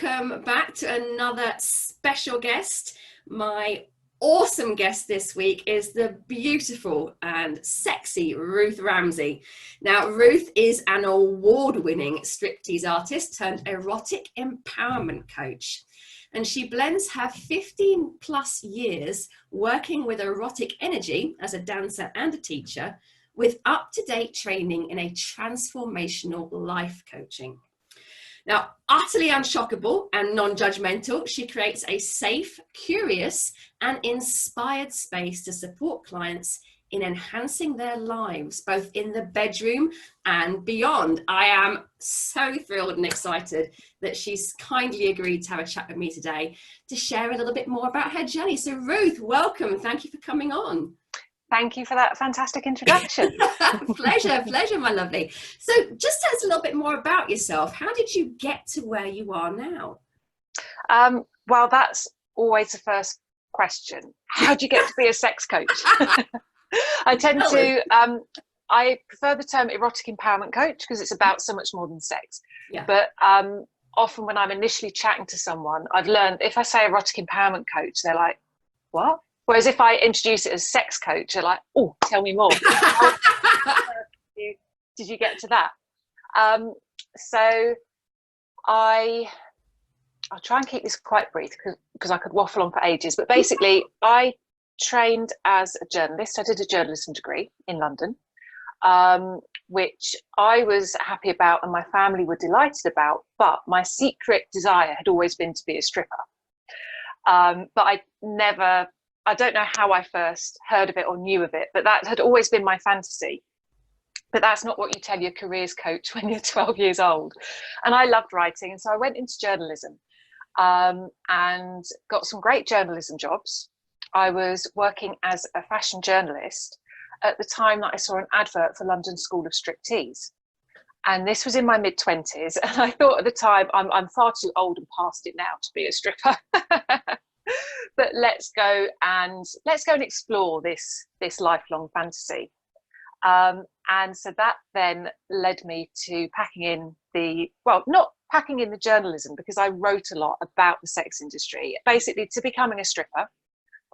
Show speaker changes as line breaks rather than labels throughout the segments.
welcome back to another special guest. My awesome guest this week is the beautiful and sexy Ruth Ramsay. Now, Ruth is an award-winning striptease artist turned erotic empowerment coach. And she blends her 15 plus years working with erotic energy as a dancer and a teacher with up-to-date training in a transformational life coaching. Now, utterly unshockable and non-judgemental, she creates a safe, curious, and inspired space to support clients in enhancing their lives, both in the bedroom and beyond. I am so thrilled and excited that she's kindly agreed to have a chat with me today to share a little bit more about her journey. So Ruth, welcome. Thank you for coming on.
Thank you for that fantastic introduction.
Pleasure, my lovely. So just tell us a little bit more about yourself. How did you get to where you are now?
Well, that's always the first question. How do you get to be a sex coach? I tend to, I prefer the term erotic empowerment coach because it's about so much more than sex.
Yeah.
But often when I'm initially chatting to someone, I've learned if I say erotic empowerment coach, they're like, what? Whereas if I introduce it as sex coach, they're like, oh, tell me more. Did you get to that? So I'll try and keep this quite brief because I could waffle on for ages. But basically, I trained as a journalist. I did a journalism degree in London, which I was happy about and my family were delighted about. But my secret desire had always been to be a stripper. But I don't know how I first heard of it or knew of it, but that had always been my fantasy. But that's not what you tell your careers coach when you're 12 years old. And I loved writing. And so I went into journalism and got some great journalism jobs. I was working as a fashion journalist at the time that I saw an advert for London School of Striptease. And this was in my mid-20s. And I thought at the time, I'm far too old and past it now to be a stripper. But let's go and explore this lifelong fantasy. And so that then led me to not packing in the journalism because I wrote a lot about the sex industry, basically to becoming a stripper,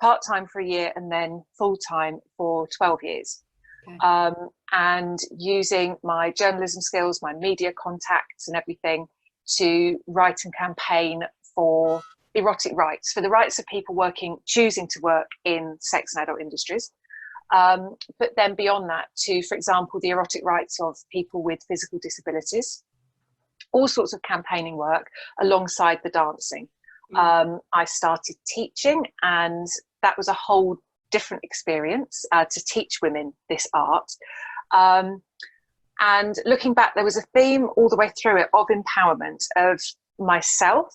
part-time for a year and then full-time for 12 years. Okay. And using my journalism skills, my media contacts and everything to write and campaign for erotic rights, for the rights of people choosing to work in sex and adult industries. But then beyond that to, for example, the erotic rights of people with physical disabilities, all sorts of campaigning work alongside the dancing. I started teaching and that was a whole different experience to teach women this art. And looking back, there was a theme all the way through it of empowerment of myself,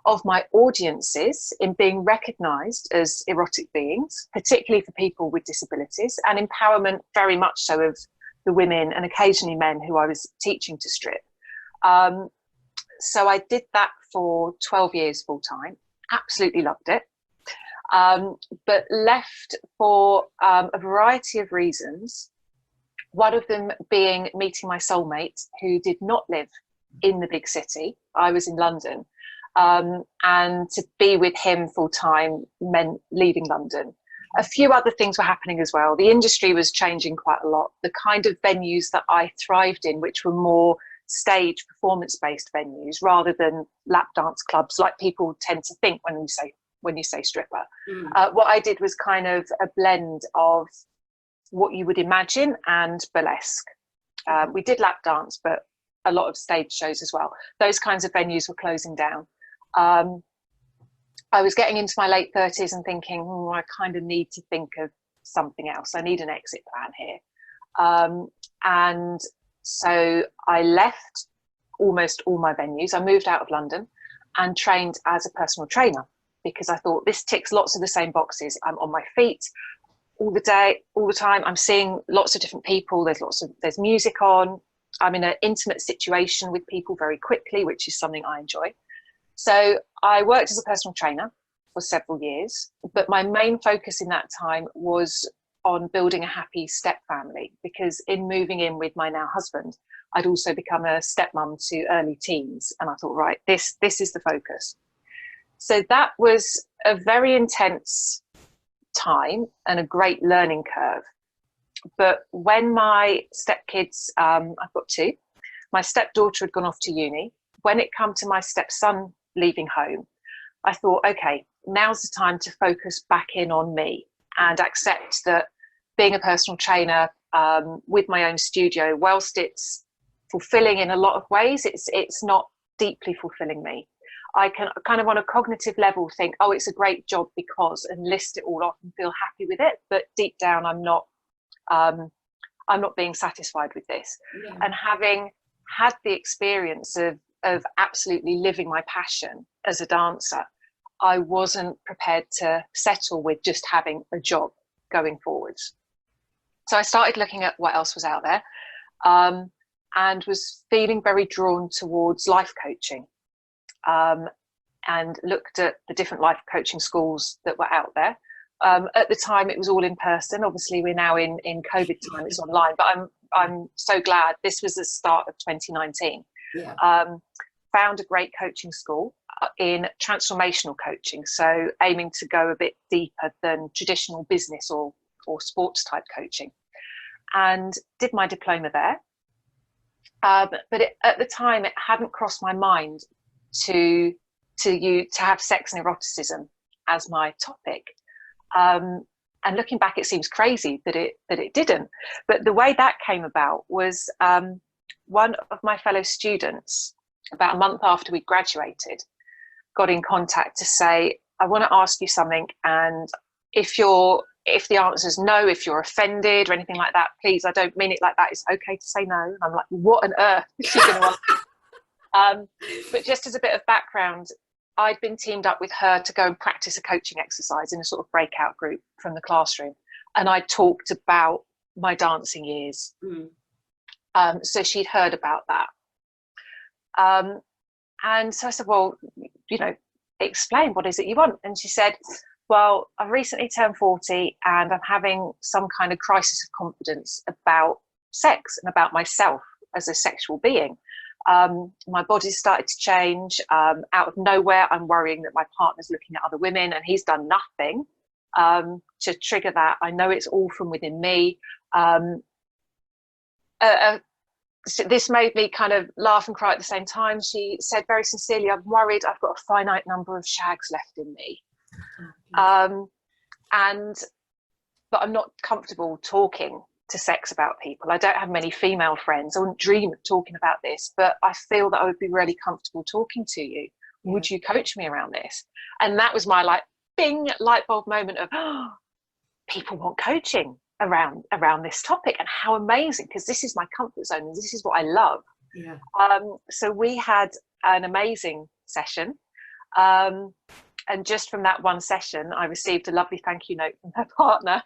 of my audiences in being recognised as erotic beings, particularly for people with disabilities, and empowerment very much so of the women and occasionally men who I was teaching to strip. So I did that for 12 years full time, absolutely loved it, but left for a variety of reasons, one of them being meeting my soulmate who did not live in the big city. I was in London. And to be with him full time meant leaving London. A few other things were happening as well. The industry was changing quite a lot. The kind of venues that I thrived in, which were more stage performance-based venues rather than lap dance clubs, like people tend to think when you say stripper. What I did was kind of a blend of what you would imagine and burlesque. We did lap dance, but a lot of stage shows as well. Those kinds of venues were closing down. I was getting into my late 30s and thinking, I kind of need to think of something else. I need an exit plan here. And so I left almost all my venues. I moved out of London and trained as a personal trainer because I thought this ticks lots of the same boxes. I'm on my feet all the day, all the time. I'm seeing lots of different people. There's music on. I'm in an intimate situation with people very quickly, which is something I enjoy. So I worked as a personal trainer for several years, but my main focus in that time was on building a happy step family, because in moving in with my now husband, I'd also become a stepmom to early teens. And I thought, right, this is the focus. So that was a very intense time and a great learning curve. But when my stepkids, I've got two, my stepdaughter had gone off to uni. When it came to my stepson leaving home, I thought, okay, now's the time to focus back in on me and accept that being a personal trainer with my own studio, whilst it's fulfilling in a lot of ways, it's not deeply fulfilling me. I can kind of on a cognitive level think, oh, it's a great job because, and list it all off and feel happy with it. But deep down, I'm not being satisfied with this. Yeah. And having had the experience of absolutely living my passion as a dancer, I wasn't prepared to settle with just having a job going forwards. So I started looking at what else was out there, and was feeling very drawn towards life coaching, and looked at the different life coaching schools that were out there. At the time, it was all in person. Obviously, we're now in COVID time; it's online. But I'm so glad this was the start of 2019. Yeah. Found a great coaching school in transformational coaching, so aiming to go a bit deeper than traditional business or sports type coaching, and did my diploma there. But at the time, it hadn't crossed my mind to have sex and eroticism as my topic. And looking back, it seems crazy that it didn't. But the way that came about was one of my fellow students, about a month after we graduated, got in contact to say, I want to ask you something, and if the answer is no, if you're offended or anything like that, please, I don't mean it like that, it's okay to say no. And I'm like, what on earth is she going to ask? But just as a bit of background, I'd been teamed up with her to go and practice a coaching exercise in a sort of breakout group from the classroom. And I talked about my dancing years. So she'd heard about that. And so I said, well, explain, what is it you want? And she said, well, I've recently turned 40 and I'm having some kind of crisis of confidence about sex and about myself as a sexual being. My body's started to change. Out of nowhere, I'm worrying that my partner's looking at other women and he's done nothing to trigger that. I know it's all from within me. This made me kind of laugh and cry at the same time. She said very sincerely, I'm worried I've got a finite number of shags left in me. But I'm not comfortable talking to sex about people. I don't have many female friends. I wouldn't dream of talking about this, but I feel that I would be really comfortable talking to you. Yeah. Would you coach me around this? And that was my bing light bulb moment of, oh, people want coaching around this topic, and how amazing, because this is my comfort zone and this is what I love. Yeah. So we had an amazing session. And just from that one session, I received a lovely thank you note from her partner,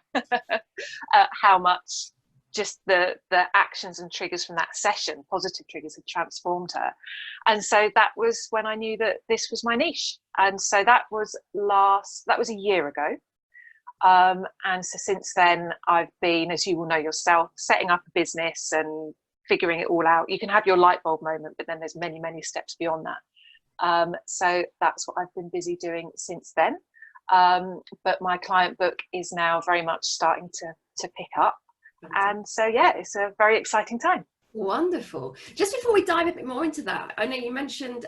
how much just the actions and triggers from that session, positive triggers, had transformed her. And so that was when I knew that this was my niche. And so that was a year ago. And so since then, I've been, as you will know yourself, setting up a business and figuring it all out. You can have your light bulb moment, but then there's many, many steps beyond that. So that's what I've been busy doing since then. But my client book is now very much starting to pick up. And so, yeah, it's a very exciting time.
Wonderful. Just before we dive a bit more into that, I know you mentioned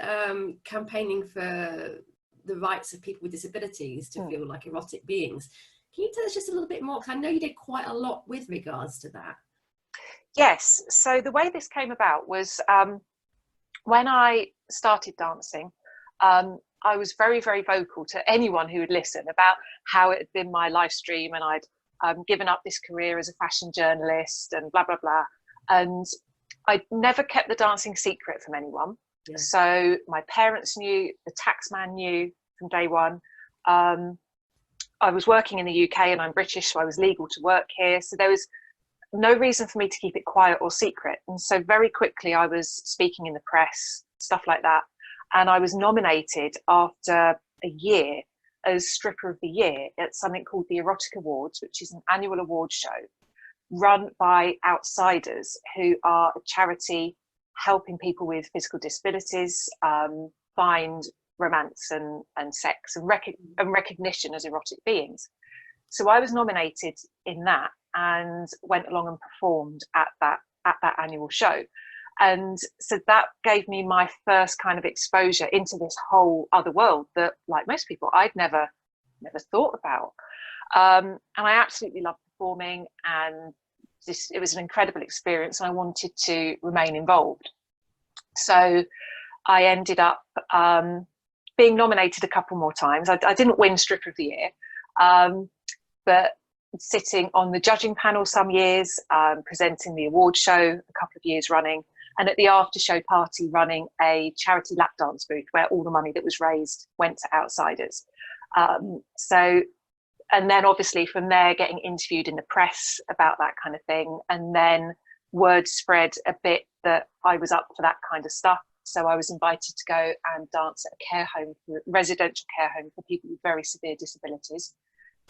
campaigning for the rights of people with disabilities to feel like erotic beings. Can you tell us just a little bit more? Because I know you did quite a lot with regards to that.
Yes. So the way this came about was when I started dancing, I was very, very vocal to anyone who would listen about how it had been my life stream, and I'd given up this career as a fashion journalist and blah, blah, blah. And I never kept the dancing secret from anyone. Yeah. So my parents knew, the tax man knew from day one. I was working in the UK and I'm British, so I was legal to work here. So there was no reason for me to keep it quiet or secret. And so very quickly I was speaking in the press, stuff like that. And I was nominated after a year as Stripper of the Year at something called the Erotic Awards, which is an annual award show run by Outsiders, who are a charity helping people with physical disabilities find romance and sex and recognition as erotic beings. So I was nominated in that and went along and performed at that annual show. And so that gave me my first kind of exposure into this whole other world that, like most people, I'd never thought about. And I absolutely loved performing, and it was an incredible experience, and I wanted to remain involved. So I ended up being nominated a couple more times. I didn't win Stripper of the Year, but sitting on the judging panel some years, presenting the award show a couple of years running, and at the after show party running a charity lap dance booth where all the money that was raised went to Outsiders. And then obviously from there getting interviewed in the press about that kind of thing, and then word spread a bit that I was up for that kind of stuff. So I was invited to go and dance at a care home, residential care home for people with very severe disabilities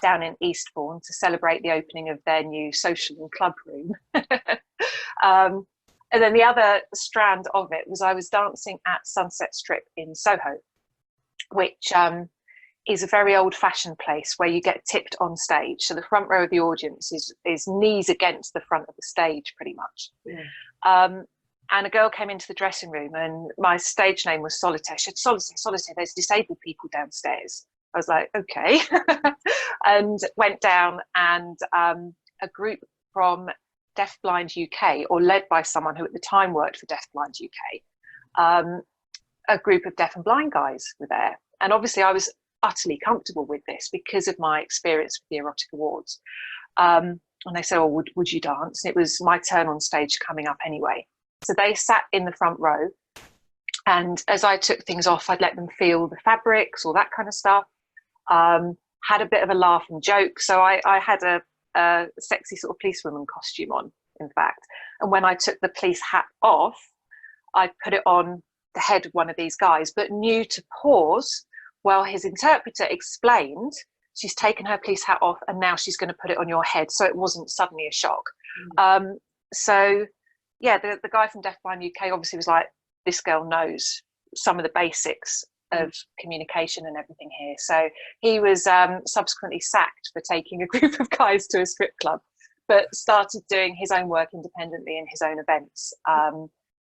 down in Eastbourne to celebrate the opening of their new social and club room. And then the other strand of it was I was dancing at Sunset Strip in Soho, which is a very old-fashioned place where you get tipped on stage. So the front row of the audience is knees against the front of the stage, pretty much. Yeah. And a girl came into the dressing room, and my stage name was Solitaire. She said, Solitaire, Solitaire, there's disabled people downstairs. I was like, okay. And went down, and a group from Deaf Blind UK, or led by someone who at the time worked for Deaf Blind UK, a group of deaf and blind guys were there. And obviously I was utterly comfortable with this because of my experience with the Erotic Awards. And they said, oh, would you dance? And it was my turn on stage coming up anyway. So they sat in the front row, and as I took things off, I'd let them feel the fabrics, all that kind of stuff. Had a bit of a laugh and joke. So I had a sexy sort of policewoman costume on, in fact. And when I took the police hat off, I put it on the head of one of these guys, but knew to pause while his interpreter explained, she's taken her police hat off and now she's going to put it on your head. So it wasn't suddenly a shock. So yeah, the guy from Deaf Blind UK obviously was like, this girl knows some of the basics of communication and everything here. So he was subsequently sacked for taking a group of guys to a strip club, but started doing his own work independently in his own events.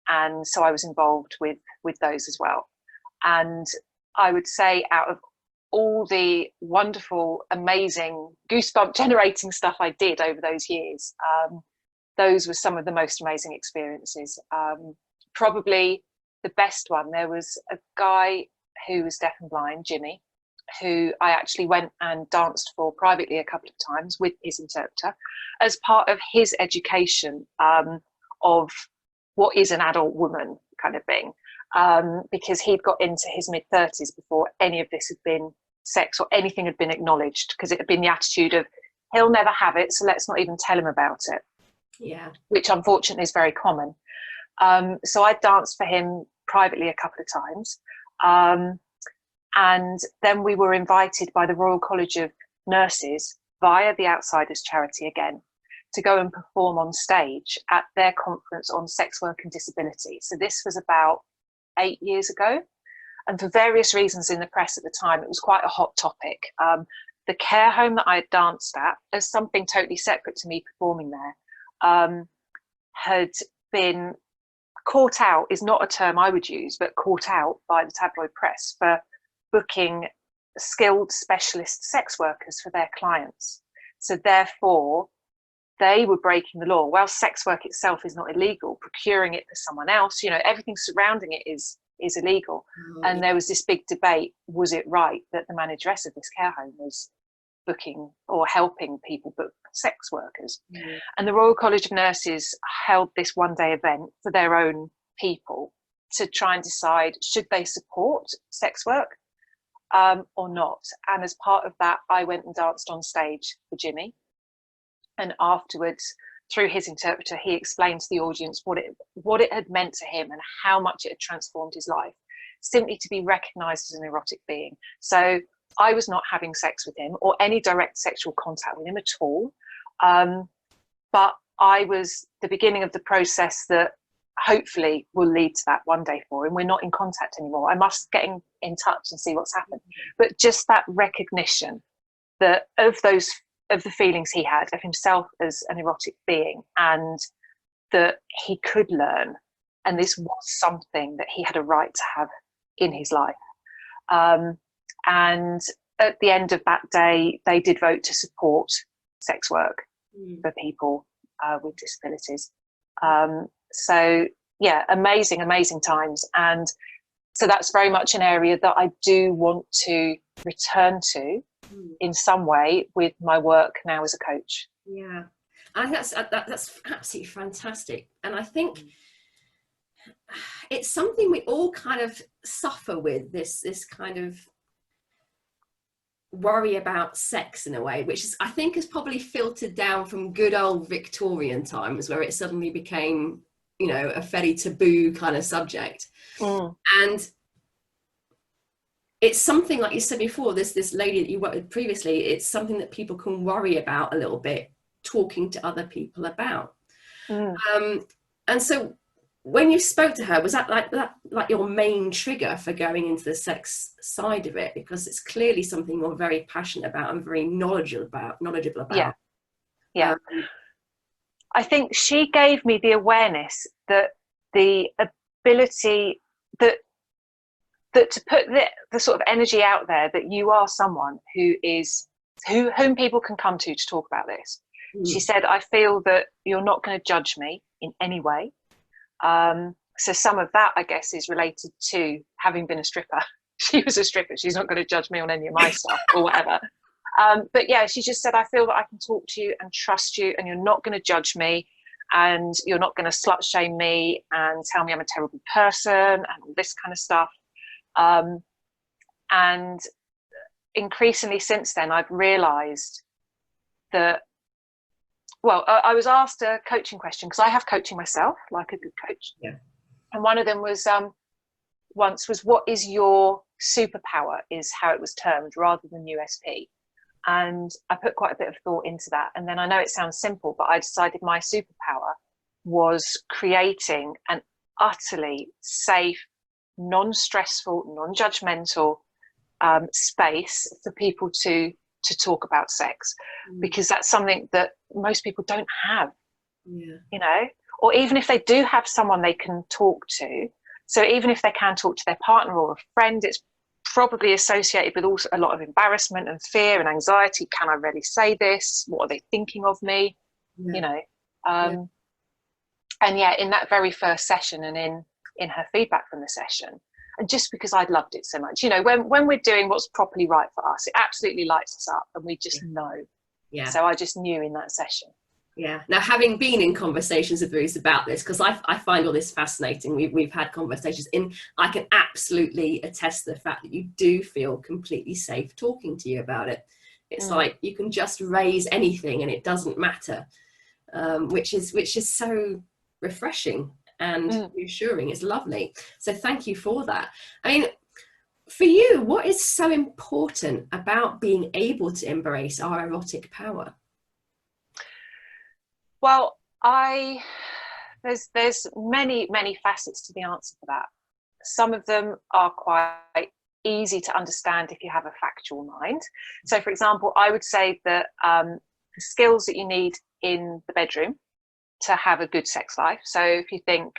And so I was involved with those as well. And I would say out of all the wonderful, amazing, goosebump generating stuff I did over those years, those were some of the most amazing experiences. Probably the best one, there was a guy who was deaf and blind, Jimmy, who I actually went and danced for privately a couple of times with his interpreter as part of his education of what is an adult woman kind of thing, because he'd got into his mid-30s before any of this had been sex or anything had been acknowledged, because it had been the attitude of he'll never have it, so let's not even tell him about it. Yeah, which unfortunately is very common. So I danced for him privately a couple of times. And then we were invited by the Royal College of Nurses via the Outsiders charity again to go and perform on stage at their conference on sex work and disability. So this was about 8 years ago. And for various reasons in the press at the time, it was quite a hot topic. The care home that I had danced at, as something totally separate to me performing there, had been caught out, is not a term I would use, but caught out by the tabloid press for booking skilled specialist sex workers for their clients. So therefore, they were breaking the law. While sex work itself is not illegal, procuring it for someone else, you know, everything surrounding it is illegal. And there was this big debate, was it right that the manageress of this care home was booking or helping people book sex workers? And the Royal College of Nurses held this one-day event for their own people to try and decide, should they support sex work or not? And as part of that, I went and danced on stage for Jimmy. And afterwards, through his interpreter, he explained to the audience what it had meant to him and how much it had transformed his life, simply to be recognised as an erotic being. So I was not having sex with him or any direct sexual contact with him at all. But I was the beginning of the process that hopefully will lead to that one day for him. We're not in contact anymore. I must get in touch and see what's happened. But just that recognition that of the feelings he had of himself as an erotic being, and that he could learn, and this was something that he had a right to have in his life. And at the end of that day, they did vote to support sex work for people with disabilities. So yeah, amazing times. And so that's very much an area that I do want to return to in some way with my work now as a coach.
Yeah, I think that's absolutely fantastic. And I think it's something we all kind of suffer with, this kind of worry about sex in a way, which is, I think, has probably filtered down from good old Victorian times, where it suddenly became, you know, a fairly taboo kind of subject. And it's something, like you said before, this lady that you worked with previously, it's something that people can worry about a little bit, talking to other people about. And so when you spoke to her, was that like your main trigger for going into the sex side of it? Because it's clearly something you're very passionate about and very knowledgeable about.
Yeah. I think she gave me the awareness that the ability that to put the sort of energy out there that you are someone whom people can come to talk about this. She said, I feel that you're not going to judge me in any way. So some of that, I guess, is related to having been a stripper. She was a stripper. She's not going to judge me on any of my stuff or whatever. But yeah, she just said, I feel that I can talk to you and trust you, and you're not going to judge me, and you're not going to slut shame me and tell me I'm a terrible person and all this kind of stuff. And increasingly since then, I've realized that, well, I was asked a coaching question, because I have coaching myself, like a good coach.
Yeah.
And one of them was once was, what is your superpower, is how it was termed, rather than USP. And I put quite a bit of thought into that. And then I know it sounds simple, but I decided my superpower was creating an utterly safe, non-stressful, non-judgmental space for people to talk about sex, because that's something that most people don't have, you know, or even if they do have someone they can talk to. So even if they can talk to their partner or a friend, it's probably associated with also a lot of embarrassment and fear and anxiety. Can I really say this? What are they thinking of me? You know, and yeah, in that very first session, and in her feedback from the session, and just because I'd loved it so much, you know, when we're doing what's properly right for us, it absolutely lights us up, and we just know. Yeah. So I just knew in that session.
Yeah. Now, having been in conversations with Ruth about this, because I find all this fascinating. We've had conversations, and I can absolutely attest to the fact that you do feel completely safe talking to you about it. It's like you can just raise anything and it doesn't matter, which is so refreshing and reassuring. It's lovely. So thank you for that. I mean, for you, what is so important about being able to embrace our erotic power?
Well, there's many facets to the answer for that. Some of them are quite easy to understand if you have a factual mind. So, for example, I would say that the skills that you need in the bedroom to have a good sex life. So if you think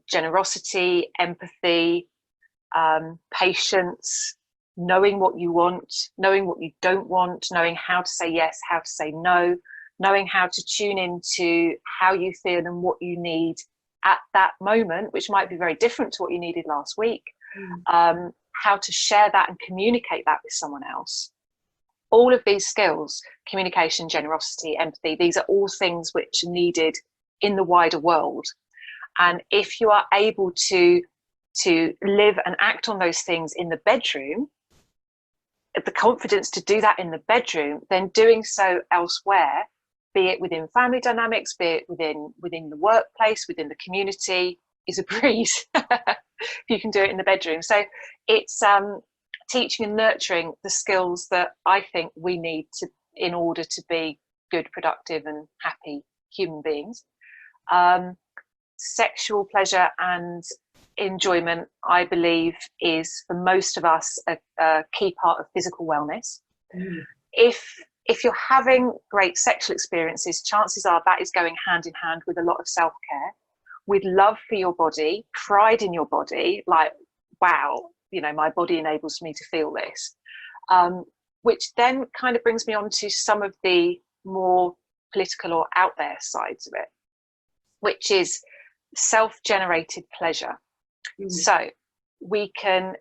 generosity, empathy, patience, knowing what you want, knowing what you don't want, knowing how to say yes, how to say no, knowing how to tune into how you feel and what you need at that moment, which might be very different to what you needed last week, how to share that and communicate that with someone else. All of these skills, communication, generosity, empathy, these are all things which are needed in the wider world. And if you are able to live and act on those things in the bedroom, the confidence to do that in the bedroom, then doing so elsewhere, be it within family dynamics, be it within the workplace, within the community, is a breeze. If you can do it in the bedroom. So it's teaching and nurturing the skills that I think we need to, in order to be good, productive and happy human beings. Sexual pleasure and enjoyment, I believe, is for most of us a key part of physical wellness. If you're having great sexual experiences, chances are that is going hand in hand with a lot of self-care, with love for your body, pride in your body, like, wow, you know, my body enables me to feel this, which then kind of brings me on to some of the more political or out there sides of it, which is self-generated pleasure. So we can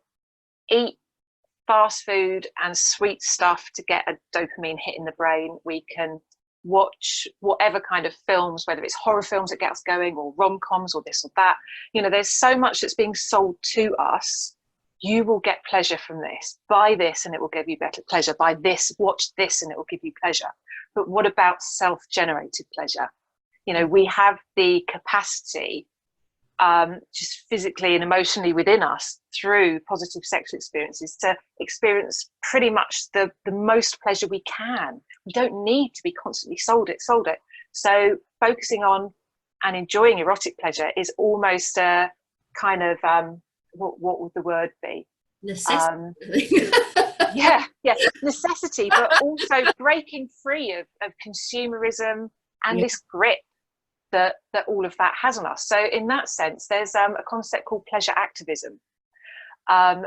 eat fast food and sweet stuff to get a dopamine hit in the brain. We can watch whatever kind of films, whether it's horror films that get us going, or rom-coms, or this or that. You know, there's so much that's being sold to us. You will get pleasure from this. Buy this and it will give you better pleasure. Buy this, watch this and it will give you pleasure. But what about self-generated pleasure? You know, we have the capacity, just physically and emotionally within us, through positive sexual experiences, to experience pretty much the most pleasure we can. We don't need to be constantly sold it. So focusing on and enjoying erotic pleasure is almost a kind of, what would the word be?
Necessity.
Yeah, necessity, but also breaking free of consumerism and this grip that all of that has on us. So in that sense, there's a concept called pleasure activism,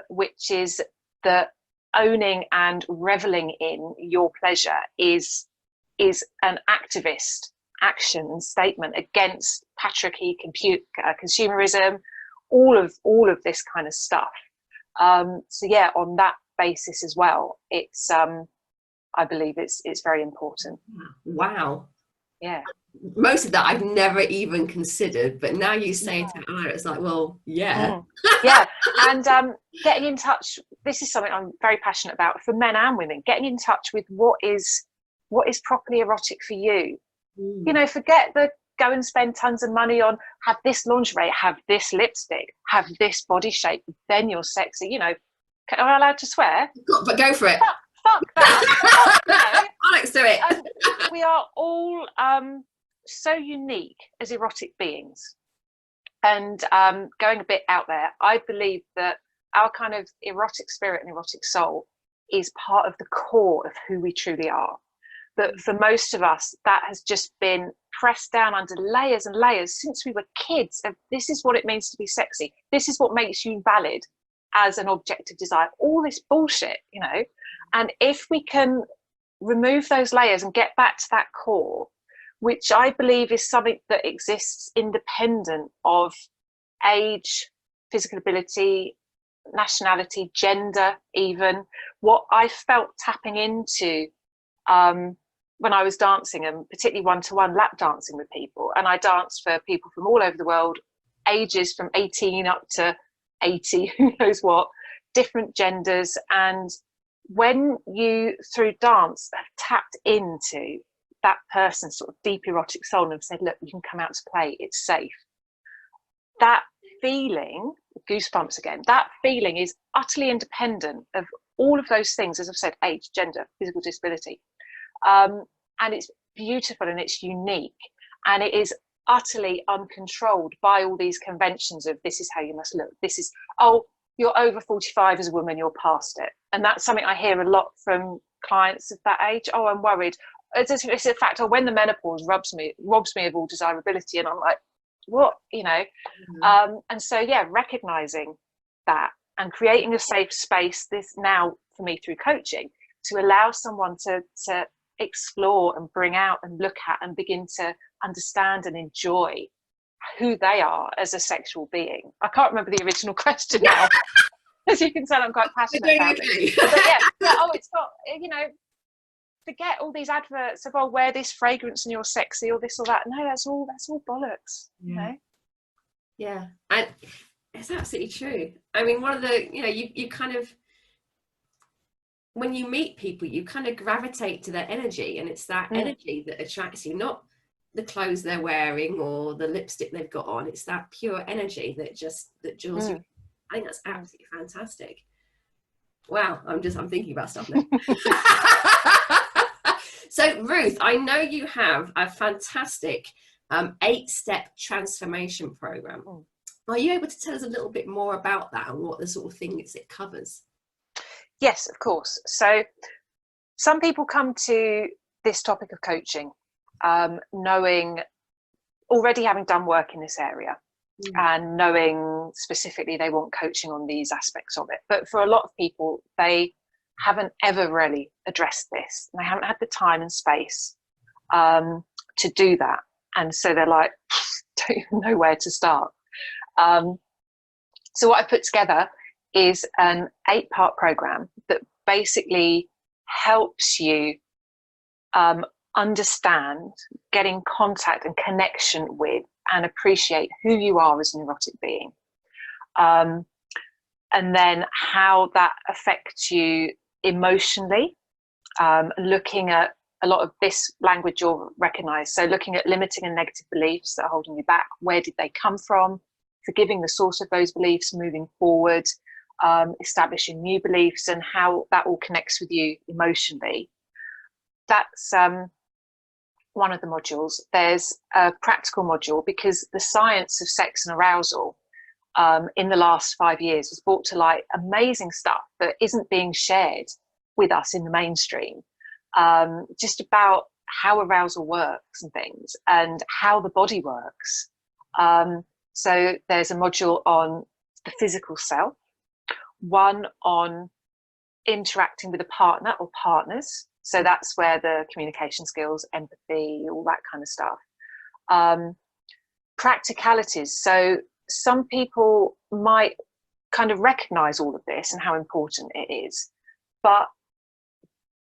which is the owning and reveling in your pleasure is an activist action and statement against patriarchy, consumerism, all of this kind of stuff. So yeah, on that basis as well, it's I believe it's very important.
Wow.
Yeah.
Most of that I've never even considered, but now you say it out loud, it's like, well, yeah.
Yeah. And getting in touch, this is something I'm very passionate about, for men and women, getting in touch with what is properly erotic for you. You know, forget the go and spend tons of money on have this lingerie, have this lipstick, have this body shape, then you're sexy. You know, am I allowed to swear?
But go for it.
Fuck that. You know,
Alex, do it.
We are all so unique as erotic beings. And going a bit out there, I believe that our kind of erotic spirit and erotic soul is part of the core of who we truly are. But for most of us, that has just been pressed down under layers and layers since we were kids. And this is what it means to be sexy. This is what makes you valid as an object of desire. All this bullshit, you know. And if we can remove those layers and get back to that core, which I believe is something that exists independent of age, physical ability, nationality, gender, even, what I felt tapping into when I was dancing, and particularly one-to-one lap dancing with people. And I danced for people from all over the world, ages from 18 up to 80, who knows what, different genders. And when you, through dance, have tapped into that person's sort of deep erotic soul and have said, look, you can come out to play, it's safe. That feeling, goosebumps again, that feeling is utterly independent of all of those things, as I've said, age, gender, physical disability. And it's beautiful and it's unique. And it is utterly uncontrolled by all these conventions of this is how you must look. This is, oh, you're over 45 as a woman, you're past it. And that's something I hear a lot from clients of that age. Oh, I'm worried. It's a fact, oh, when the menopause robs me of all desirability. And I'm like, what, you know? And so, yeah, recognizing that and creating a safe space, this now for me through coaching, to allow someone to explore and bring out and look at and begin to understand and enjoy who they are as a sexual being. I can't remember the original question now. As you can tell, I'm quite passionate about it. But yeah, oh, it's got, you know, forget all these adverts of, oh, wear this fragrance and you're sexy or this or that. No, that's all bollocks, you know?
Yeah, and it's absolutely true. I mean, one of the, you know, you kind of, when you meet people, you kind of gravitate to their energy, and it's that energy that attracts you, not the clothes they're wearing or the lipstick they've got on. It's that pure energy that draws you. I think that's absolutely fantastic. Wow, I'm thinking about stuff now. So Ruth, I know you have a fantastic 8-step transformation program. Are you able to tell us a little bit more about that and what the sort of things it covers?
Yes, of course. So some people come to this topic of coaching knowing, already having done work in this area, and knowing specifically they want coaching on these aspects of it. But for a lot of people, they haven't ever really addressed this. They haven't had the time and space to do that. And so they're like, don't even know where to start. So what I put together is an 8-part program that basically helps you understand, get in contact and connection with and appreciate who you are as an erotic being. And then how that affects you emotionally, looking at a lot of this language you'll recognize. So looking at limiting and negative beliefs that are holding you back, where did they come from? Forgiving the source of those beliefs, moving forward, establishing new beliefs, and how that all connects with you emotionally. That's one of the modules. There's a practical module, because the science of sex and arousal in the last 5 years has brought to light amazing stuff that isn't being shared with us in the mainstream, just about how arousal works and things, and how the body works. So there's a module on the physical self, one on interacting with a partner or partners. So that's where the communication skills, empathy, all that kind of stuff. Practicalities. So some people might kind of recognize all of this and how important it is, but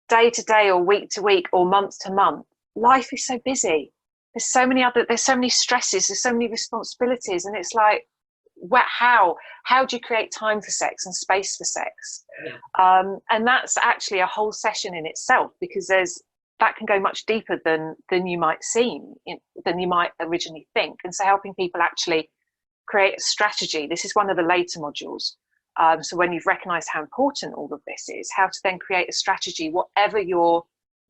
day to day or week to week or month to month, life is so busy. There's so many stresses, there's so many responsibilities, and it's like, how do you create time for sex and space for sex? And that's actually a whole session in itself, because that can go much deeper than you might than you might originally think. And so helping people actually create a strategy. This is one of the later modules. So when you've recognized how important all of this is, how to then create a strategy, whatever your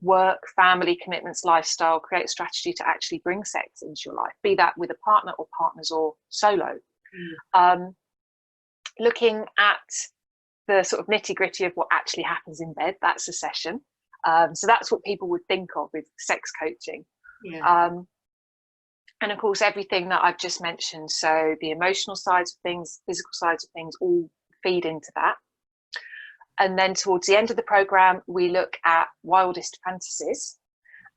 work, family commitments, lifestyle, create a strategy to actually bring sex into your life, be that with a partner or partners or solo. Looking at the sort of nitty gritty of what actually happens in bed, that's a session. So that's what people would think of with sex coaching. And of course, everything that I've just mentioned, so the emotional sides of things, physical sides of things, all feed into that. And then towards the end of the program, we look at wildest fantasies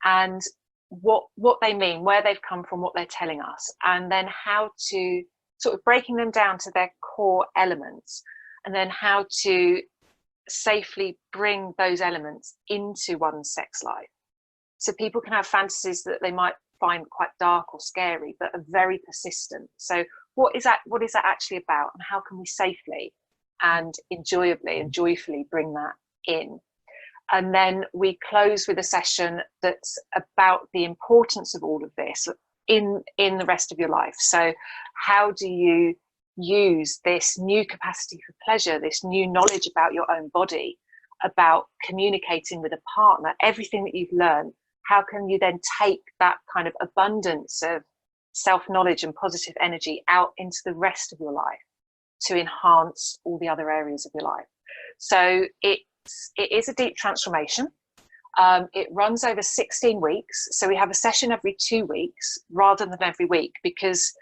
and what they mean, where they've come from, what they're telling us, and then how to sort of breaking them down to their core elements, and then how to safely bring those elements into one's sex life. So people can have fantasies that they might find quite dark or scary, but are very persistent. So what is that actually about, and how can we safely and enjoyably and joyfully bring that in? And then we close with a session that's about the importance of all of this in the rest of your life. So how do you use this new capacity for pleasure, this new knowledge about your own body, about communicating with a partner, everything that you've learned, how can you then take that kind of abundance of self-knowledge and positive energy out into the rest of your life to enhance all the other areas of your life? So it is a deep transformation. It runs over 16 weeks. So we have a session every 2 weeks rather than every week, because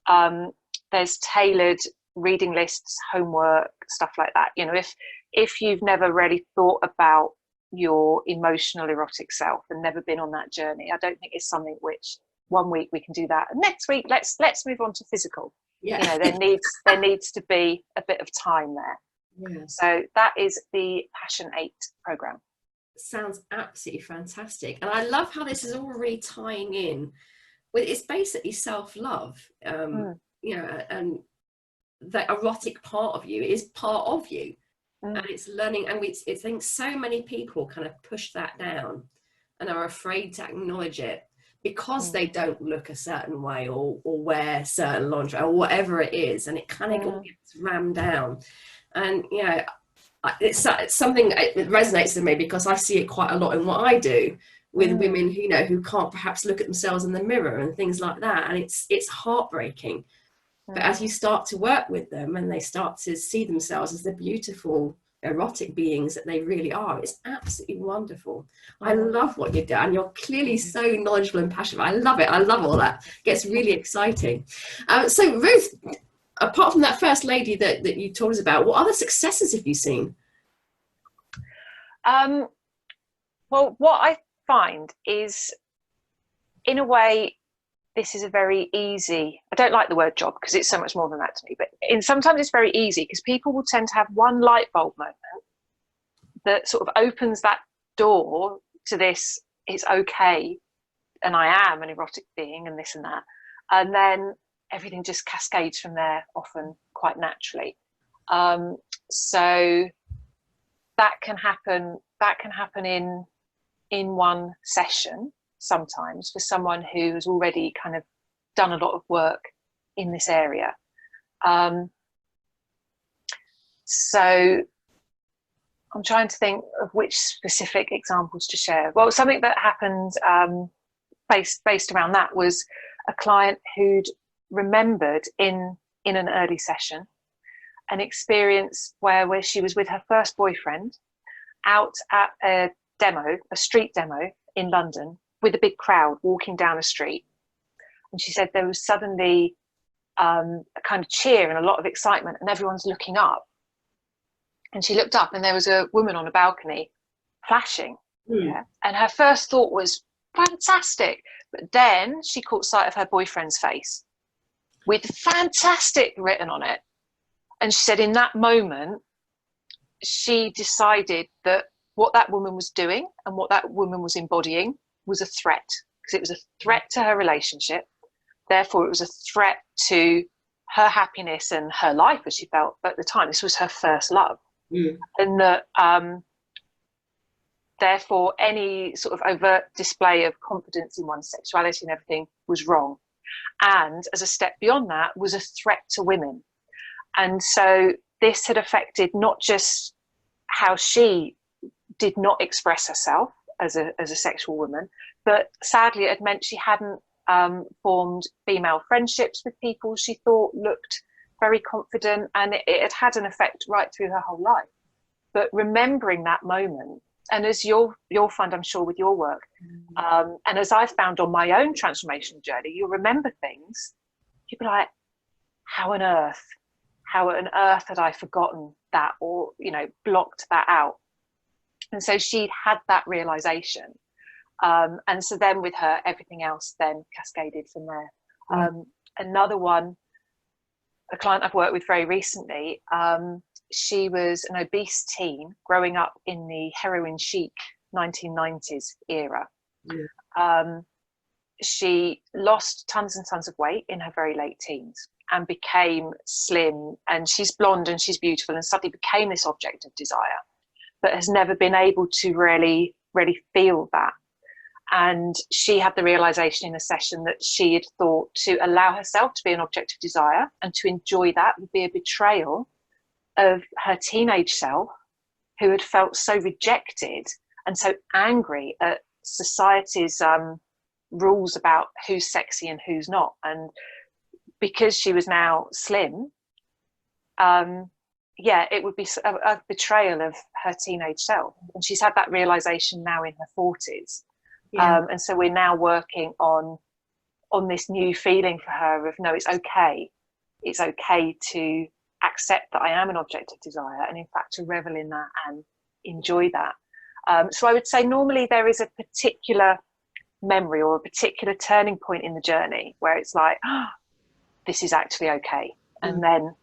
there's tailored reading lists, homework, stuff like that. You know, if you've never really thought about your emotional erotic self and never been on that journey, I don't think it's something which 1 week we can do that, and next week let's move on to physical. You know, there needs to be a bit of time there. So that is the Passion 8 program.
Sounds absolutely fantastic, and I love how this is all really tying in with, it's basically self-love. You know, and the erotic part of you is part of you, and it's learning. And I think so many people kind of push that down and are afraid to acknowledge it because they don't look a certain way or wear certain lingerie or whatever it is, and it kind of all gets rammed down. And you know, it's something that resonates with me, because I see it quite a lot in what I do with women who, who can't perhaps look at themselves in the mirror and things like that, and it's heartbreaking. But as you start to work with them and they start to see themselves as the beautiful erotic beings that they really are, it's absolutely wonderful. I love what you've done. You're clearly so knowledgeable and passionate. I love it. I love all that. It gets really exciting. So Ruth, apart from that first lady that you told us about, what other successes have you seen?
Well, what I find is, in a way, this is a very easy, I don't like the word job because it's so much more than that to me, but sometimes it's very easy because people will tend to have one light bulb moment that sort of opens that door to this, it's okay, and I am an erotic being and this and that. And then everything just cascades from there, often quite naturally. So that can happen in one session sometimes for someone who has already kind of done a lot of work in this area. So I'm trying to think of which specific examples to share. Well, something that happened based around that was a client who'd remembered in an early session an experience where she was with her first boyfriend out at a street demo in London with a big crowd walking down a street. And she said there was suddenly a kind of cheer and a lot of excitement, and everyone's looking up. And she looked up and there was a woman on a balcony flashing. Yeah. And her first thought was, fantastic. But then she caught sight of her boyfriend's face with fantastic written on it. And she said in that moment, she decided that what that woman was doing and what that woman was embodying was a threat, because it was a threat to her relationship. Therefore, it was a threat to her happiness and her life, as she felt at the time. This was her first love. And that therefore any sort of overt display of confidence in one's sexuality and everything was wrong. And as a step beyond that, was a threat to women. And so this had affected not just how she did not express herself as a sexual woman, but sadly it had meant she hadn't formed female friendships with people she thought looked very confident, and it had had an effect right through her whole life. But remembering that moment, and as you'll find, I'm sure, with your work, and as I've found on my own transformation journey, you'll remember things, you'll be like, how on earth had I forgotten that, or, blocked that out? And so she'd had that realization. And so then with her, everything else then cascaded from there. Another one, a client I've worked with very recently, she was an obese teen growing up in the heroin chic 1990s era. She lost tons and tons of weight in her very late teens and became slim, and she's blonde and she's beautiful, and suddenly became this object of desire, but has never been able to really feel that. And she had the realization in a session that she had thought to allow herself to be an object of desire and to enjoy that would be a betrayal of her teenage self, who had felt so rejected and so angry at society's rules about who's sexy and who's not. And because she was now slim, it would be a betrayal of her teenage self. And she's had that realization now in her 40s. And so we're now working on this new feeling for her of, no, it's okay to accept that I am an object of desire, and in fact to revel in that and enjoy that. So I would say normally there is a particular memory or a particular turning point in the journey where it's like, this is actually okay. And then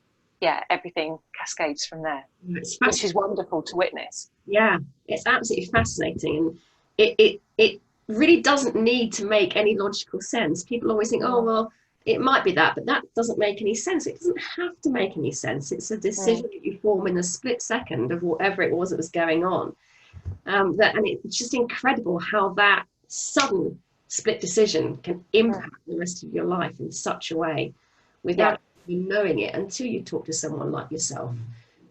everything cascades from there, which is wonderful to witness.
Yeah, it's absolutely fascinating. And it really doesn't need to make any logical sense. People always think, oh, well, it might be that, but that doesn't make any sense. It doesn't have to make any sense. It's a decision that you form in a split second of whatever it was that was going on. And it's just incredible how that sudden split decision can impact the rest of your life in such a way without you knowing it, until you talk to someone like yourself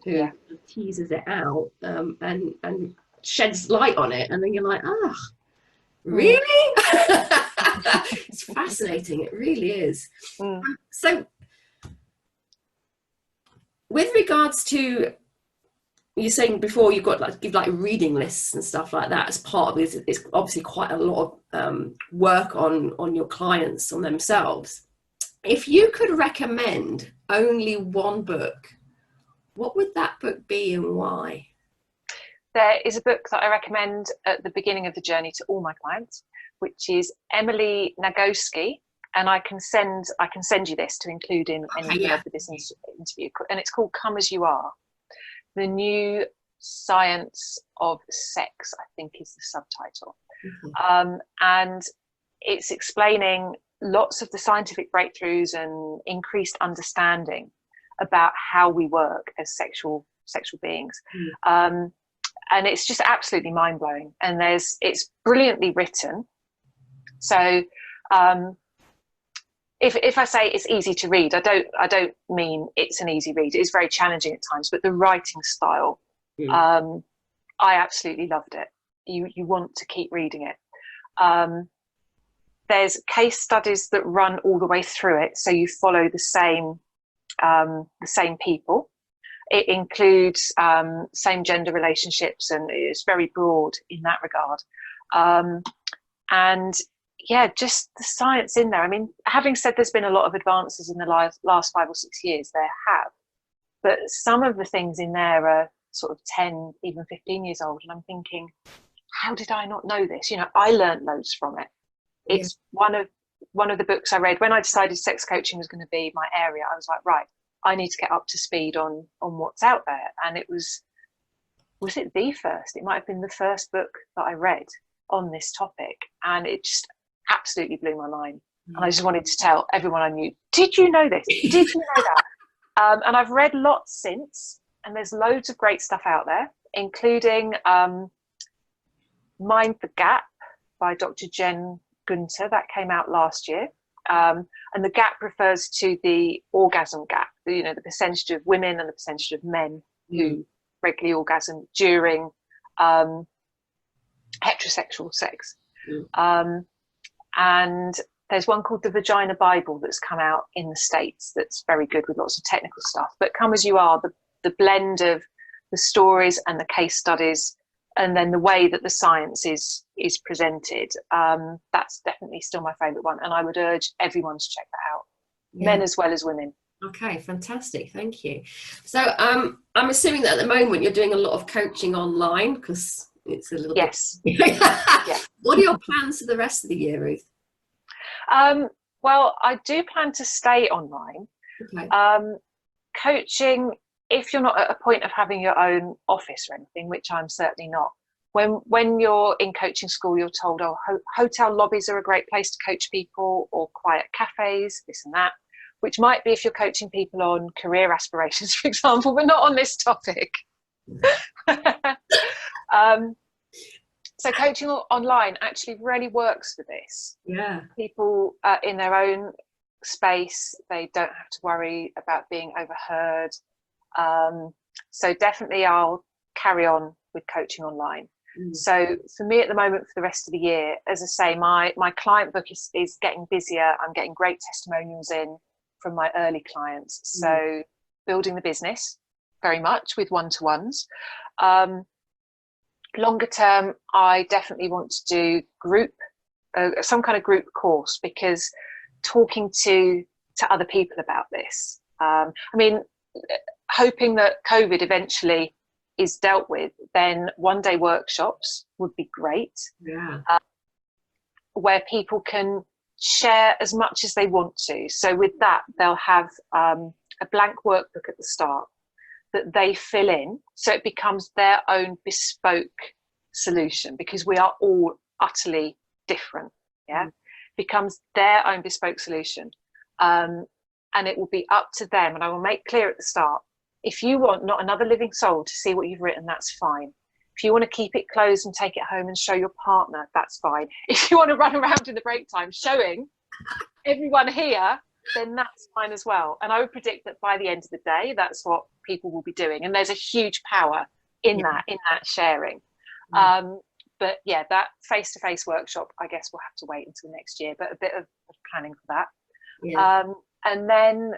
who teases it out, and sheds light on it, and then you're like, oh, really? It's fascinating. It really is. So with regards to, you're saying before you've got like give like reading lists and stuff like that as part of it. It's obviously quite a lot of work on your clients, on themselves. If you could recommend only one book, what would that book be and why?
There is a book that I recommend at the beginning of the journey to all my clients, which is Emily Nagoski, and I can send you this to include in any of the business interview, and it's called Come As You Are: The New Science of Sex, I think is the subtitle. And it's explaining lots of the scientific breakthroughs and increased understanding about how we work as sexual beings. And it's just absolutely mind-blowing, and it's brilliantly written. So if I say it's easy to read, I don't mean it's an easy read. It is very challenging at times, but the writing style, I absolutely loved it. You want to keep reading it. There's case studies that run all the way through it, so you follow the same people. It includes same gender relationships, and it's very broad in that regard. And yeah, just the science in there. I mean, having said there's been a lot of advances in the last 5 or 6 years, there have, but some of the things in there are sort of 10, even 15 years old, and I'm thinking, how did I not know this? You know, I learned loads from it. It's one of the books I read when I decided sex coaching was going to be my area. I was like, right, I need to get up to speed on what's out there. And it was it the first? It might have been the first book that I read on this topic, and it just absolutely blew my mind. And I just wanted to tell everyone I knew, did you know this? Did you know that? And I've read lots since, and there's loads of great stuff out there, including Mind the Gap by Dr. Jen Gunter, that came out last year. And the gap refers to the orgasm gap, you know, the percentage of women and the percentage of men who regularly orgasm during heterosexual sex. And there's one called The Vagina Bible that's come out in the States that's very good with lots of technical stuff. But Come As You Are, the blend of the stories and the case studies, and then the way that the science is presented, that's definitely still my favourite one. And I would urge everyone to check that out, men as well as women.
Okay, fantastic. Thank you. So I'm assuming that at the moment you're doing a lot of coaching online, because it's a little bit...
Yeah.
What are your plans for the rest of the year, Ruth?
Well, I do plan to stay online. Coaching, if you're not at a point of having your own office or anything, which I'm certainly not, when you're in coaching school, you're told, oh, hotel lobbies are a great place to coach people, or quiet cafes, this and that, which might be if you're coaching people on career aspirations, for example, but not on this topic. So coaching online actually really works for this. Yeah. People in their own space, they don't have to worry about being overheard. So definitely I'll carry on with coaching online. So for me at the moment, for the rest of the year, as I say, my client book is getting busier. I'm getting great testimonials in from my early clients. So building the business very much with one-to-ones. Longer term, I definitely want to do group, some kind of group course, because talking to other people about this, I mean, hoping that COVID eventually is dealt with, then one-day workshops would be great. Where people can share as much as they want to. So with that, they'll have a blank workbook at the start that they fill in, so it becomes their own bespoke solution, because we are all utterly different. Becomes their own bespoke solution, and it will be up to them. And I will make clear at the start, if you want not another living soul to see what you've written, that's fine. If you want to keep it closed and take it home and show your partner, that's fine. If you want to run around in the break time showing everyone here, then that's fine as well. And I would predict that by the end of the day, that's what people will be doing, and there's a huge power in that sharing. But yeah, that face-to-face workshop, I guess we'll have to wait until next year, but a bit of planning for that. And then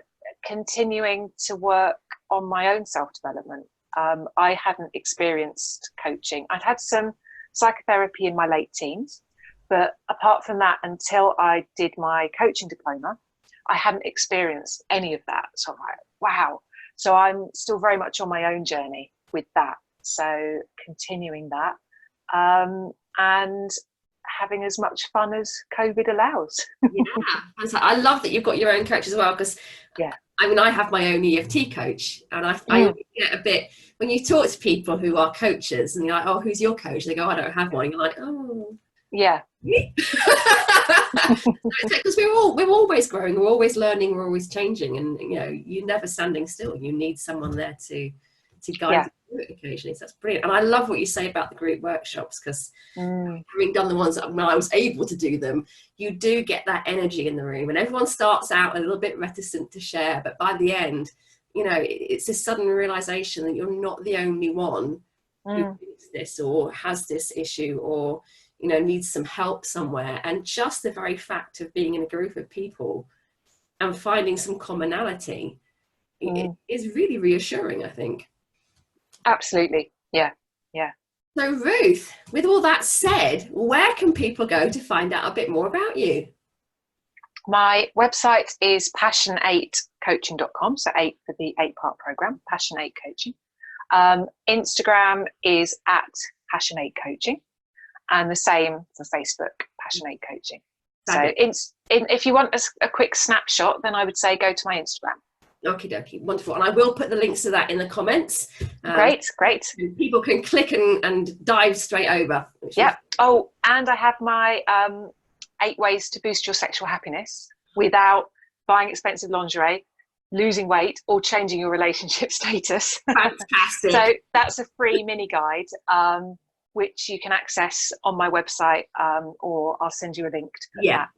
continuing to work on my own self-development. I hadn't experienced coaching. I'd had some psychotherapy in my late teens, but apart from that, until I did my coaching diploma, I hadn't experienced any of that. So I'm like, wow. So I'm still very much on my own journey with that. So continuing that, and having as much fun as COVID allows.
I love that you've got your own coach as well, because I mean, I have my own EFT coach, and I get a bit, when you talk to people who are coaches and you're like, oh, who's your coach? They go, I don't have one. You're like, oh.
Yeah.
Because we're always growing, we're always learning, we're always changing, and you're never standing still. You need someone there to guide you through it occasionally. So that's brilliant. And I love what you say about the group workshops, because having done the ones that when I was able to do them, you do get that energy in the room, and everyone starts out a little bit reticent to share, but by the end, it's a sudden realization that you're not the only one who thinks this or has this issue or needs some help somewhere. And just the very fact of being in a group of people and finding some commonality is really reassuring, I think.
Absolutely. Yeah.
So Ruth, with all that said, where can people go to find out a bit more about you?
My website is passion8coaching.com, so 8 for the 8-part program, Passion8 Coaching. Instagram is at Passion8Coaching, and the same for Facebook, Passion8 Coaching. So if you want a quick snapshot, then I would say go to my Instagram.
Okie dokie, wonderful. And I will put the links to that in the comments.
Great.
People can click and dive straight over.
Yeah. Oh, and I have my 8 ways to boost your sexual happiness without buying expensive lingerie, losing weight, or changing your relationship status.
Fantastic.
So that's a free mini guide, which you can access on my website, or I'll send you a link to put that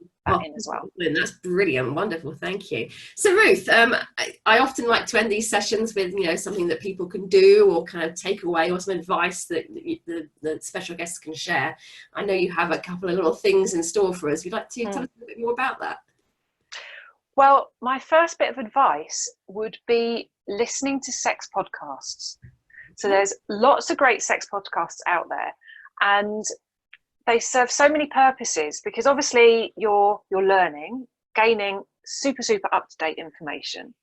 in as well.
That's brilliant. Wonderful. Thank you. So Ruth, I often like to end these sessions with, something that people can do or kind of take away, or some advice that the special guests can share. I know you have a couple of little things in store for us. You'd like to tell us a bit more about that?
Well, my first bit of advice would be listening to sex podcasts. So there's lots of great sex podcasts out there, and they serve so many purposes, because obviously you're learning, gaining super up-to-date information,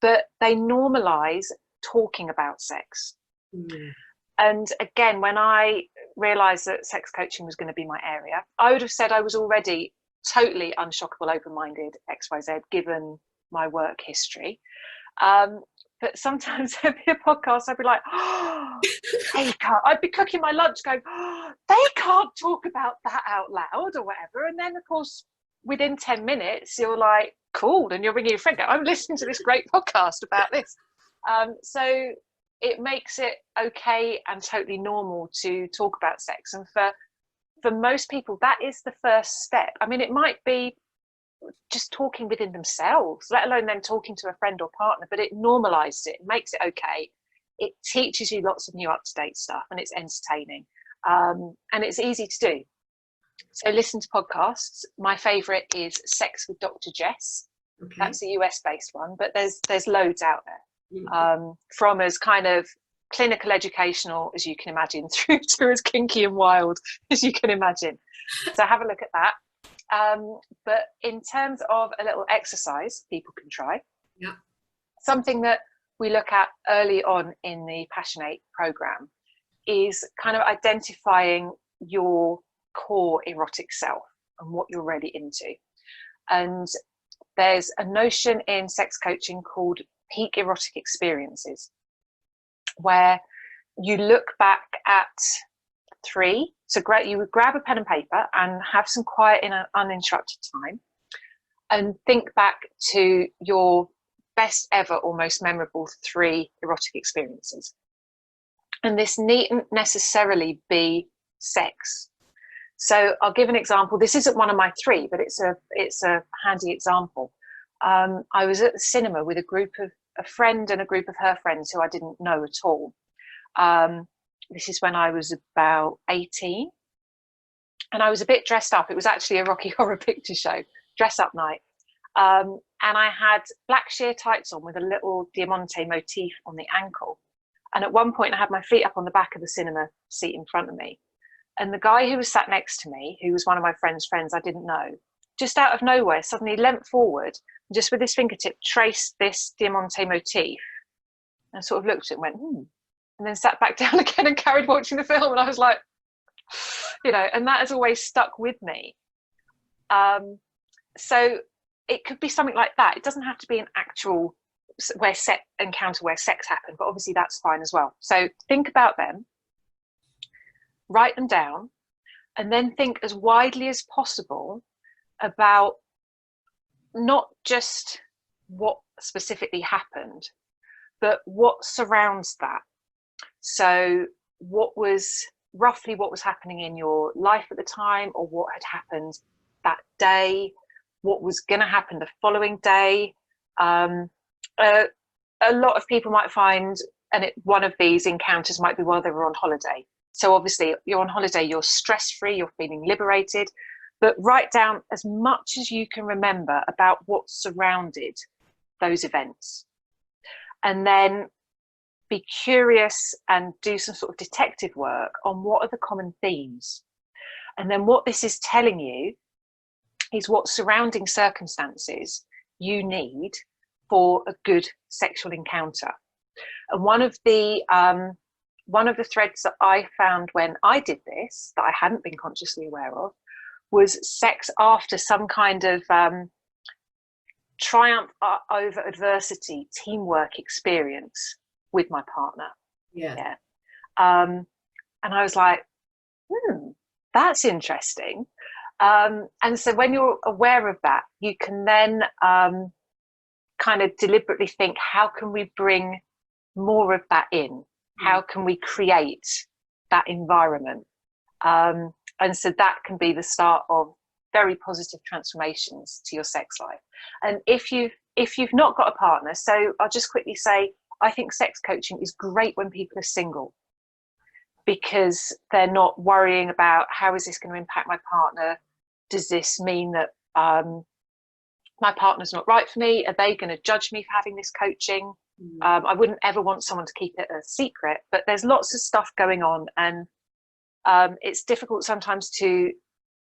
but they normalize talking about sex. And again, when I realized that sex coaching was going to be my area, I would have said I was already totally unshockable, open-minded, XYZ, given my work history. But sometimes there'd be a podcast, I'd be like, oh, they can't. I'd be cooking my lunch going, oh, they can't talk about that out loud or whatever. And then, of course, within 10 minutes, you're like, cool. And you're ringing your friend, go, I'm listening to this great podcast about this. So it makes it okay and totally normal to talk about sex. And for most people, that is the first step. I mean, it might be just talking within themselves, let alone then talking to a friend or partner, but it normalizes it, makes it okay. It teaches you lots of new up-to-date stuff, and it's entertaining, and it's easy to do. So listen to podcasts. My favorite is Sex with Dr. Jess. That's a US-based one, but there's loads out there, from as kind of clinical educational as you can imagine through to as kinky and wild as you can imagine. So have a look at that. But in terms of a little exercise people can try, something that we look at early on in the Passion8 program is kind of identifying your core erotic self and what you're really into. And there's a notion in sex coaching called peak erotic experiences, where you look back at 3. So you would grab a pen and paper and have some quiet in an uninterrupted time and think back to your best ever or most memorable 3 erotic experiences. And this needn't necessarily be sex. So I'll give an example. This isn't one of my 3, but it's a handy example. I was at the cinema with a group a friend and a group of her friends who I didn't know at all. This is when I was about 18, and I was a bit dressed up. It was actually a Rocky Horror Picture Show, dress up night. And I had black sheer tights on with a little diamante motif on the ankle. And at one point I had my feet up on the back of the cinema seat in front of me. And the guy who was sat next to me, who was one of my friend's friends I didn't know, just out of nowhere, suddenly leant forward and just with his fingertip traced this diamante motif and sort of looked at it and went, and then sat back down again and carried watching the film. And I was like, you know, and that has always stuck with me. So it could be something like that. It doesn't have to be an actual encounter where sex happened, but obviously that's fine as well. So think about them, write them down, and then think as widely as possible about not just what specifically happened, but what surrounds that. So what was happening in your life at the time, or what had happened that day, what was going to happen the following day. A lot of people might find, one of these encounters might be while they were on holiday. So obviously you're on holiday, you're stress-free, you're feeling liberated, but write down as much as you can remember about what surrounded those events. And then be curious and do some sort of detective work on what are the common themes. And then what this is telling you is what surrounding circumstances you need for a good sexual encounter. And one of the threads that I found when I did this, that I hadn't been consciously aware of, was sex after some kind of triumph over adversity, teamwork experience with my partner. Yeah. And I was like, that's interesting. And so when you're aware of that, you can then kind of deliberately think, how can we bring more of that in? How can we create that environment? And so that can be the start of very positive transformations to your sex life. And if you've not got a partner, so I'll just quickly say, I think sex coaching is great when people are single, because they're not worrying about, how is this going to impact my partner? Does this mean that my partner's not right for me? Are they going to judge me for having this coaching? I wouldn't ever want someone to keep it a secret, but there's lots of stuff going on, and it's difficult sometimes to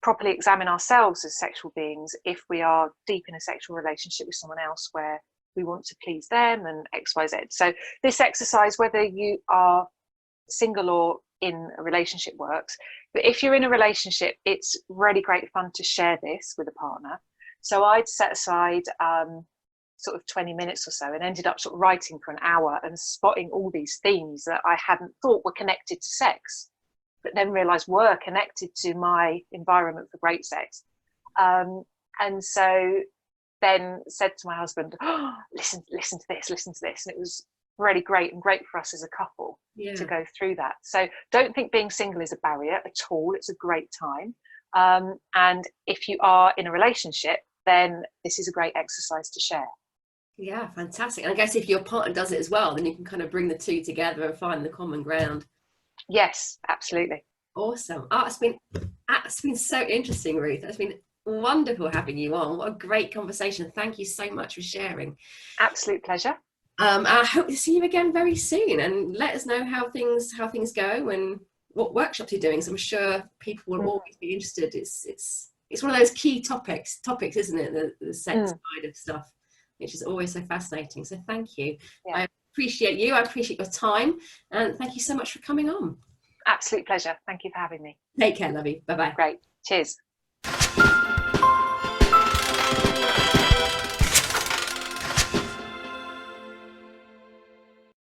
properly examine ourselves as sexual beings if we are deep in a sexual relationship with someone else where we want to please them and XYZ. So this exercise, whether you are single or in a relationship, works. But if you're in a relationship, it's really great fun to share this with a partner. So I'd set aside sort of 20 minutes or so, and ended up sort of writing for an hour and spotting all these themes that I hadn't thought were connected to sex, but then realized were connected to my environment for great sex. And so then said to my husband, listen to this. And it was really great, and great for us as a couple to go through that. So don't think being single is a barrier at all. It's a great time. And if you are in a relationship, then this is a great exercise to share.
Yeah, fantastic. And I guess if your partner does it as well, then you can kind of bring the two together and find the common ground.
Yes, absolutely.
Awesome. Oh, it's been so interesting, Ruth. It's been wonderful having you on. What a great conversation. Thank you so much for sharing.
Absolute pleasure.
I hope to see you again very soon, and let us know how things go and what workshops you're doing. So I'm sure people will always be interested. It's one of those key topics, isn't it? The sex side of stuff, which is always so fascinating. So thank you. Yeah. I appreciate you. I appreciate your time, and thank you so much for coming on.
Absolute pleasure. Thank you for having me.
Take care, lovey. Bye-bye.
Great. Cheers.